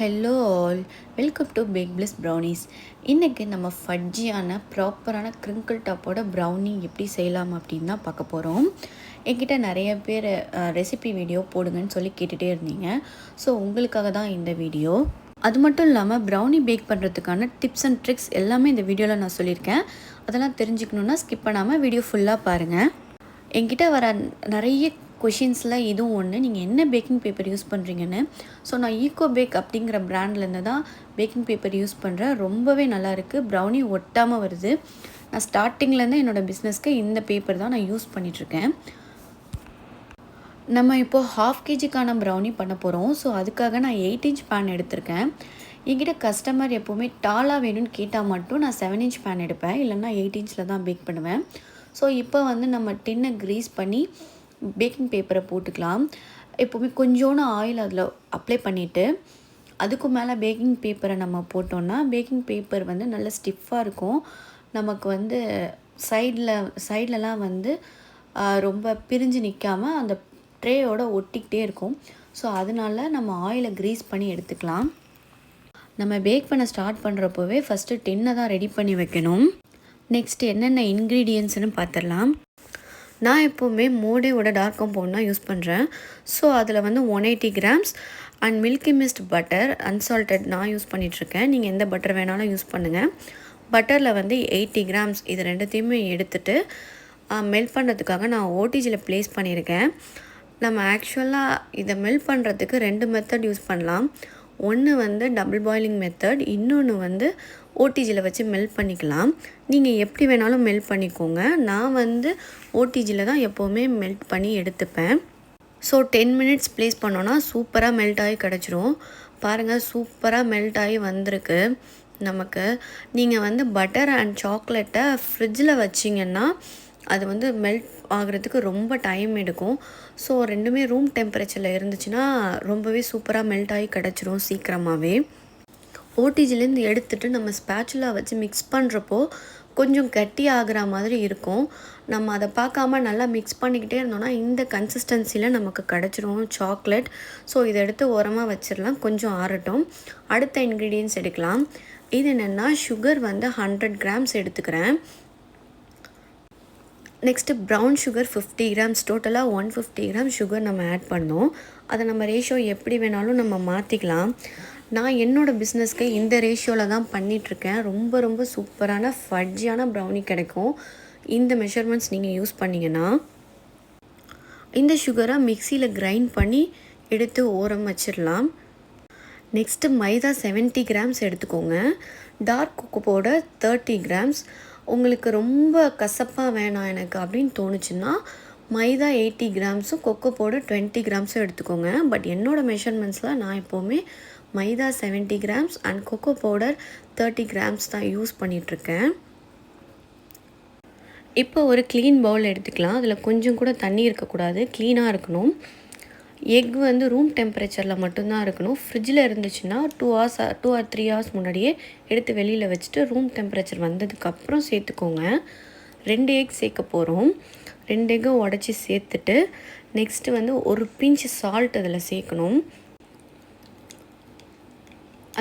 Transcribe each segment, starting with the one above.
Hello all, welcome to big plus brownies. இன்றைக்கி நம்ம ஃபட்ஜியான ப்ராப்பரான கிரிங்கிள் டாப்போட ப்ரௌனி எப்படி செய்யலாம் அப்படின்னு தான் பார்க்க போகிறோம். என்கிட்ட நிறைய பேர் ரெசிபி வீடியோ போடுங்கன்னு சொல்லி கேட்டுகிட்டே இருந்தீங்க. ஸோ உங்களுக்காக தான் இந்த வீடியோ. அது மட்டும் இல்லாமல் ப்ரௌனி பேக் பண்ணுறதுக்கான டிப்ஸ் அண்ட் ட்ரிக்ஸ் எல்லாமே இந்த வீடியோவில் நான் சொல்லியிருக்கேன். அதெல்லாம் தெரிஞ்சுக்கணுன்னா ஸ்கிப் பண்ணாமல் வீடியோ ஃபுல்லாக பாருங்கள். என்கிட்ட வர நிறைய கொஷின்ஸில் இதுவும் ஒன்று, நீங்கள் என்ன பேக்கிங் பேப்பர் யூஸ் பண்ணுறீங்கன்னு. ஸோ நான் ஈகோ பேக் அப்படிங்கிற ப்ராண்ட்லேருந்து தான் பேக்கிங் பேப்பர் யூஸ் பண்ணுறேன். ரொம்பவே நல்லாயிருக்கு, ப்ரௌனி ஒட்டாமல் வருது. நான் ஸ்டார்டிங்லேருந்து என்னோடய பிஸ்னஸ்க்கு இந்த பேப்பர் தான் நான் யூஸ் பண்ணிகிட்ருக்கேன். நம்ம இப்போது 1/2 kgக்கான ப்ரௌனி பண்ண போகிறோம். ஸோ அதுக்காக நான் 8 inch பேன் எடுத்திருக்கேன். என்கிட்ட கஸ்டமர் எப்போவுமே டாலாக வேணும்னு கேட்டால் மட்டும் நான் 7 inch பேன் எடுப்பேன், இல்லைன்னா 8 inchல தான் பேக் பண்ணுவேன். ஸோ இப்போ நம்ம டின்னை க்ரீஸ் பண்ணி பேக்கிங் பேப்பரை போட்டுக்கலாம். எப்போவுமே கொஞ்சோண்டு ஆயில் அதில் அப்ளை பண்ணிவிட்டு அதுக்கு மேலே பேக்கிங் பேப்பரை நம்ம போட்டோன்னா பேக்கிங் பேப்பர் நல்ல ஸ்டிஃபாக இருக்கும். நமக்கு சைட்லலாம் ரொம்ப பிரிஞ்சு நிற்காமல் அந்த ட்ரேயோட ஒட்டிக்கிட்டே இருக்கும். ஸோ அதனால நம்ம ஆயிலை க்ரீஸ் பண்ணி எடுத்துக்கலாம். நம்ம பேக் பண்ண ஸ்டார்ட் பண்ணுறப்போவே ஃபஸ்ட்டு டின்னை தான் ரெடி பண்ணி வைக்கணும். நெக்ஸ்ட் என்னென்ன இன்க்ரீடியன்ட்ஸ்னு பார்த்துடலாம். நான் எப்போவுமே மோடேவோட டார்க் காம்பவுண்ட் தான் யூஸ் பண்ணுறேன். ஸோ அதில் 180 grams and milky mist butter unsalted நான் யூஸ் பண்ணிகிட்ருக்கேன். நீங்கள் எந்த பட்டர் வேணாலும் யூஸ் பண்ணுங்கள். பட்டரில் 80 grams இது ரெண்டுத்தையுமே எடுத்துகிட்டு மெல்ட் பண்ணுறதுக்காக நான் ஓடிஜியில் ப்ளேஸ் பண்ணியிருக்கேன். நம்ம ஆக்சுவலாக இதை மெல்ட் பண்ணுறதுக்கு 2 மெத்தட் யூஸ் பண்ணலாம். ஒன்று டபுள் பாயிலிங் மெத்தட், இன்னொன்று ஓடிஜியில் வச்சு மெல்ட் பண்ணிக்கலாம். நீங்கள் எப்படி வேணாலும் மெல்ட் பண்ணிக்கோங்க. நான் ஓடிஜியில் தான் எப்போவுமே மெல்ட் பண்ணி எடுத்துப்பேன். ஸோ 10 minutes ப்ளேஸ் பண்ணோன்னா சூப்பராக மெல்ட் ஆகி கிடச்சிரும். பாருங்கள், சூப்பராக மெல்ட் ஆகி வந்திருக்கு நமக்கு. நீங்கள் பட்டர் அண்ட் சாக்லேட்டை ஃப்ரிட்ஜில் வச்சிங்கன்னா அது மெல்ட் ஆகிறதுக்கு ரொம்ப டைம் எடுக்கும். ஸோ ரெண்டுமே ரூம் டெம்பரேச்சரில் இருந்துச்சுன்னா ரொம்பவே சூப்பராக மெல்ட் ஆகி கிடச்சிரும் சீக்கிரமாகவே. ஓடிஜிலேருந்து எடுத்துகிட்டு நம்ம ஸ்பேச்சுலா வச்சு மிக்ஸ் பண்ணுறப்போ கொஞ்சம் கட்டி ஆகிற மாதிரி இருக்கும். நம்ம அதை பார்க்காம நல்லா மிக்ஸ் பண்ணிக்கிட்டே இருந்தோம்னா இந்த கன்சிஸ்டன்சியில் நமக்கு கிடச்சிரும் சாக்லேட். ஸோ இதை எடுத்து ஓரமாக வச்சிடலாம், கொஞ்சம் ஆறட்டும். அடுத்த இன்க்ரீடியன்ட்ஸ் எடுக்கலாம். இது என்னென்னா சுகர் 100 grams எடுத்துக்கிறேன். நெக்ஸ்ட்டு ப்ரௌன் சுகர் 50 grams, டோட்டலாக 150 grams சுகர் நம்ம ஆட் பண்ணோம். அதை நம்ம ரேஷியோ எப்படி வேணாலும் நம்ம மாற்றிக்கலாம். நான் என்னோடய பிஸ்னஸ்க்கு இந்த ரேஷியோவில் தான் பண்ணிகிட்ருக்கேன். ரொம்ப ரொம்ப சூப்பரான ஃபட்ஜியான ப்ரௌனி கிடைக்கும் இந்த மெஷர்மெண்ட்ஸ் நீங்கள் யூஸ் பண்ணிங்கன்னா. இந்த சுகரை மிக்சியில் கிரைண்ட் பண்ணி எடுத்து ஓரம் வச்சிடலாம். நெக்ஸ்ட்டு மைதா 70 grams எடுத்துக்கோங்க. Dark cocoa powder 30 grams. உங்களுக்கு ரொம்ப கசப்பாக வேணாம் எனக்கு அப்படின்னு தோணுச்சுன்னா மைதா 80 grams, கொக்கோ பவுடர் 20 grams எடுத்துக்கோங்க. பட் என்னோடய மெஷர்மெண்ட்ஸில் நான் எப்போவுமே மைதா 70 grams அண்ட் கொக்கோ பவுடர் 30 grams தான் யூஸ் பண்ணிகிட்ருக்கேன். இப்போ ஒரு க்ளீன் பவுல் எடுத்துக்கலாம். அதில் கொஞ்சம் கூட தண்ணி இருக்கக்கூடாது, க்ளீனாக இருக்கணும். எக் ரூம் டெம்பரேச்சரில் மட்டும்தான் இருக்கணும். ஃப்ரிட்ஜில் இருந்துச்சுன்னா 2 or 3 hours முன்னாடியே எடுத்து வெளியில் வச்சுட்டு ரூம் டெம்பரேச்சர் வந்ததுக்கப்புறம் சேர்த்துக்கோங்க. 2 எக் சேர்க்க போகிறோம். 2 எக்கை உடச்சி சேர்த்துட்டு நெக்ஸ்ட்டு ஒரு பிஞ்ச் சால்ட் அதில் சேர்க்கணும்.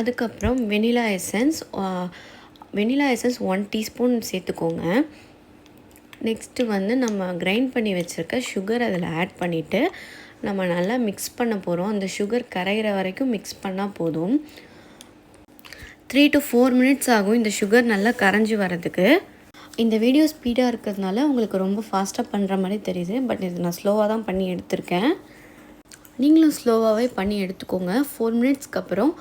அதுக்கப்புறம் வெனிலா எசன்ஸ் 1 teaspoon சேர்த்துக்கோங்க. நெக்ஸ்ட்டு நம்ம கிரைண்ட் பண்ணி வச்சுருக்க சுகர் அதில் ஆட் பண்ணிவிட்டு நம்ம நல்லா மிக்ஸ் பண்ண போகிறோம். அந்த சுகர் கரைகிற வரைக்கும் மிக்ஸ் பண்ணால் போதும். 3 to 4 minutes ஆகும் இந்த சுகர் நல்லா கரைஞ்சி வரதுக்கு. இந்த வீடியோ ஸ்பீடாக இருக்கிறதுனால உங்களுக்கு ரொம்ப ஃபாஸ்ட்டாக பண்ணுற மாதிரி தெரியுது. பட் இது நான் ஸ்லோவாக தான் பண்ணி எடுத்திருக்கேன். நீங்களும் ஸ்லோவாகவே பண்ணி எடுத்துக்கோங்க. 4 minutesக்கு அப்புறம்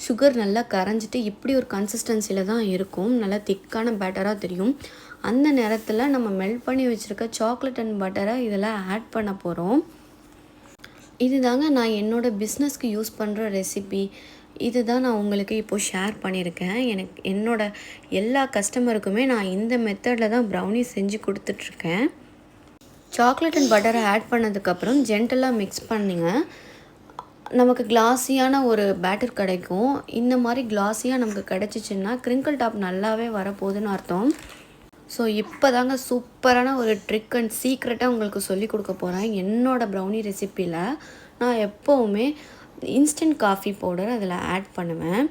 சுகர் நல்லா கரைஞ்சிட்டு இப்படி ஒரு கன்சிஸ்டன்சியில் தான் இருக்கும். நல்லா திக்கான பேட்டராக தெரியும். அந்த நேரத்தில் நம்ம மெல்ட் பண்ணி வச்சுருக்க சாக்லேட் அண்ட் பட்டரை இதெல்லாம் ஆட் பண்ண போகிறோம். இது தாங்க நான் என்னோடய பிஸ்னஸ்க்கு யூஸ் பண்ணுற ரெசிபி. இது தான் நான் உங்களுக்கு இப்போது ஷேர் பண்ணியிருக்கேன். என்னோட எல்லா கஸ்டமருக்குமே நான் இந்த மெத்தடில் தான் ப்ரௌனி செஞ்சு கொடுத்துட்ருக்கேன். சாக்லேட் அண்ட் பட்டரை ஆட் பண்ணதுக்கப்புறம் ஜென்டலாக மிக்ஸ் பண்ணிங்க. நமக்கு கிளாஸியான ஒரு பேட்டர் கிடைக்கும். இந்த மாதிரி கிளாஸியாக நமக்கு கிடச்சிச்சின்னா கிரிங்கிள் டாப் நல்லாவே வரப்போகுதுன்னு அர்த்தம். ஸோ இப்போ தாங்க சூப்பரான ஒரு ட்ரிக் அண்ட் சீக்ரெட்டாக உங்களுக்கு சொல்லி கொடுக்க போகிறேன். என்னோடய ப்ரௌனி ரெசிப்பியில் நான் எப்போவுமே இன்ஸ்டன்ட் காஃபி பவுடர் அதில் ஆட் பண்ணுவேன்.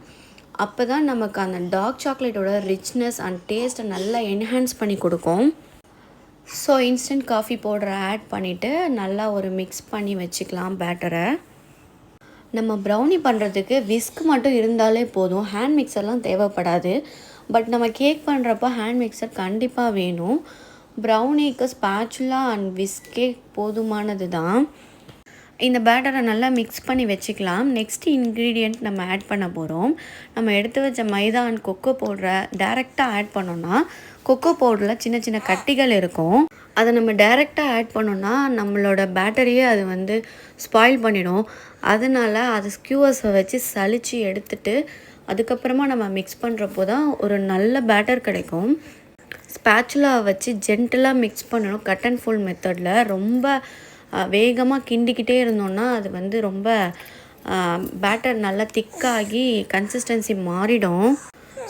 அப்போ தான் நமக்கு அந்த டார்க் சாக்லேட்டோட ரிச்னஸ் அண்ட் டேஸ்ட்டை நல்லா என்ஹான்ஸ் பண்ணி கொடுக்கும். ஸோ இன்ஸ்டன்ட் காஃபி பவுடரை ஆட் பண்ணிவிட்டு நல்லா ஒரு மிக்ஸ் பண்ணி வச்சுக்கலாம் பேட்டரை. நம்ம ப்ரௌனி பண்ணுறதுக்கு விஸ்க் மட்டும் இருந்தாலே போதும், ஹேண்ட் மிக்சர்லாம் தேவைப்படாது. பட் நம்ம கேக் பண்ணுறப்போ ஹேண்ட் மிக்சர் கண்டிப்பாக வேணும். ப்ரௌனிக்கு ஸ்பேச்சுலா அண்ட் விஸ்கே போதுமானது தான். இந்த பேட்டரை நல்லா மிக்ஸ் பண்ணி வச்சுக்கலாம். நெக்ஸ்ட் இன்க்ரீடியண்ட் நம்ம ஆட் பண்ண போகிறோம். நம்ம எடுத்து வச்ச மைதா அண்ட் கொக்கோ பவுடரை டைரெக்டாக ஆட் பண்ணோன்னா கொக்கோ பவுடரில் சின்ன சின்ன கட்டிகள் இருக்கும். அதை நம்ம டைரெக்டாக ஆட் பண்ணோன்னா நம்மளோட பேட்டரியே அது வந்து ஸ்பாயில் பண்ணிடும். அதனால் அதை ஸ்க்யூவர்ஸை வச்சு சலித்து எடுத்துட்டு அதுக்கப்புறமா நம்ம மிக்ஸ் பண்ணுறப்போ தான் ஒரு நல்ல பேட்டர் கிடைக்கும். ஸ்பேச்சுலாவை வச்சு ஜென்டலாக மிக்ஸ் பண்ணணும். கட் அண்ட் ஃபோல்ட் மெத்தடில் ரொம்ப வேகமாக கிண்டிக்கிட்டே இருந்தோன்னா அது வந்து ரொம்ப பேட்டர் நல்லா திக்காகி கன்சிஸ்டன்சி மாறிடும்.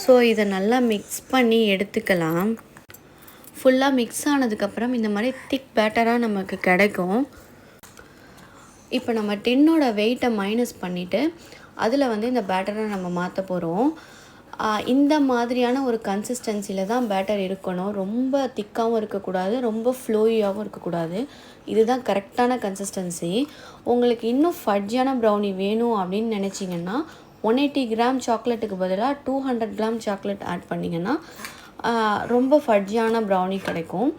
ஸோ இதை நல்லா மிக்ஸ் பண்ணி எடுத்துக்கலாம். ஃபுல்லாக மிக்ஸ் ஆனதுக்கப்புறம் இந்த மாதிரி திக் பேட்டராக நமக்கு கிடைக்கும். இப்போ நம்ம டின்னோட வெயிட்டை மைனஸ் பண்ணிவிட்டு அதில் வந்து இந்த பேட்டரை நம்ம மாற்ற போகிறோம். இந்த மாதிரியான ஒரு கன்சிஸ்டன்சியில் தான் பேட்டர் இருக்கணும். ரொம்ப திக்காகவும் இருக்கக்கூடாது, ரொம்ப ஃப்ளோயியாகவும் இருக்கக்கூடாது. இதுதான் கரெக்டான கன்சிஸ்டன்சி. உங்களுக்கு இன்னும் ஃபட்ஜியான ப்ரௌனி வேணும் அப்படின்னு நினச்சிங்கன்னா 180 கிராம் சாக்லேட்டுக்கு பதிலாக 200 கிராம் சாக்லேட் ஆட் பண்ணிங்கன்னா ரொம்ப ஃபட்ஜியான ப்ரௌனி கிடைக்கும்.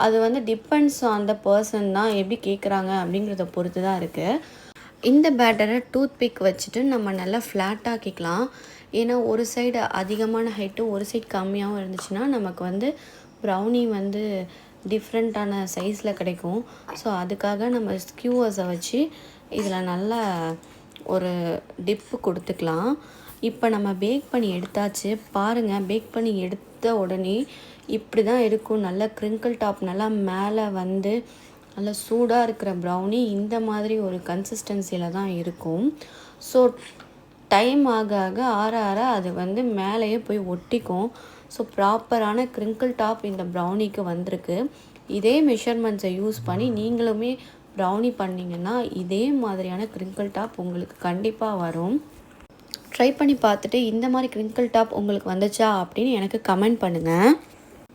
அது வந்து டிபெண்ட்ஸ் ஆன் த பர்சன் தான் எப்படி கேட்குறாங்க அப்படிங்கிறத பொறுத்து தான் இருக்குது. இந்த பேட்டரை டூத் பிக் வச்சுட்டு நம்ம நல்லா ஃப்ளாட்டாக்கிக்கலாம். ஏன்னா ஒரு சைடு அதிகமான ஹைட்டும் ஒரு சைடு கம்மியாகவும் இருந்துச்சுன்னா நமக்கு வந்து ப்ரௌனி வந்து டிஃப்ரெண்ட்டான சைஸில் கிடைக்கும். ஸோ அதுக்காக நம்ம ஸ்க்யூவர்ஸை வச்சு இதில் நல்லா ஒரு டிப்பு கொடுத்துக்கலாம். இப்போ நம்ம பேக் பண்ணி எடுத்தாச்சு. பாருங்கள், பேக் பண்ணி எடுத்த உடனே இப்படி தான் இருக்கும். நல்லா க்ரிங்கிள் டாப் நல்லா மேலே வந்து நல்லா சூடாக இருக்கிற ப்ரௌனி இந்த மாதிரி ஒரு கன்சிஸ்டன்சியில் தான் இருக்கும். ஸோ டைம் ஆக ஆக ஆற ஆற அது வந்து மேலேயே போய் ஒட்டிக்கும். ஸோ ப்ராப்பரான க்ரிங்கிள் டாப் இந்த ப்ரௌனிக்கு வந்திருக்கு. இதே மெஷர்மெண்ட்ஸை யூஸ் பண்ணி நீங்களுமே ப்ரௌனி பண்ணிங்கன்னா இதே மாதிரியான க்ரிங்கிள் டாப் உங்களுக்கு கண்டிப்பாக வரும். ட்ரை பண்ணி பார்த்துட்டு இந்த மாதிரி க்ரிங்கிள் டாப் உங்களுக்கு வந்துச்சா அப்படின்னு எனக்கு கமெண்ட் பண்ணுங்கள்.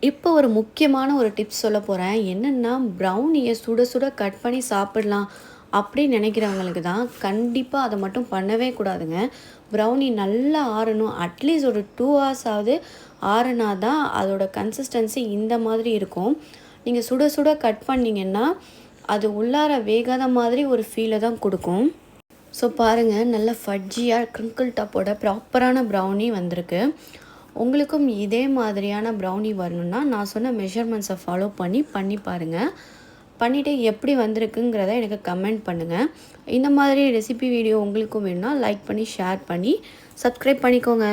இப்போ ஒரு முக்கியமான ஒரு டிப்ஸ் சொல்ல போகிறேன். என்னென்னா, ப்ரௌனியை சுட சுட கட் பண்ணி சாப்பிடலாம் அப்படின்னு நினைக்கிறவங்களுக்கு தான். கண்டிப்பாக அதை மட்டும் பண்ணவே கூடாதுங்க. ப்ரௌனி நல்லா ஆறணும். அட்லீஸ்ட் ஒரு 2 hours ஆகுது ஆறுனா தான் அதோட கன்சிஸ்டன்சி இந்த மாதிரி இருக்கும். நீங்கள் சுட சுட கட் பண்ணிங்கன்னா அது உள்ளார வேகாத மாதிரி ஒரு ஃபீலை தான் கொடுக்கும். ஸோ பாருங்கள், நல்ல ஃபட்ஜியாக க்ரிங்கிள் டாப்போட ப்ராப்பரான ப்ரௌனி வந்திருக்கு. உங்களுக்கும் இதே மாதிரியான ப்ரௌனி வரணுன்னா நான் சொன்ன மெஷர்மெண்ட்ஸை ஃபாலோ பண்ணி பாருங்கள். பண்ணிவிட்டு எப்படி வந்திருக்குங்கிறத எனக்கு கமெண்ட் பண்ணுங்கள். இந்த மாதிரி ரெசிபி வீடியோ உங்களுக்கும் வேணும்னா லைக் பண்ணி ஷேர் பண்ணி சப்ஸ்கிரைப் பண்ணிக்கோங்க.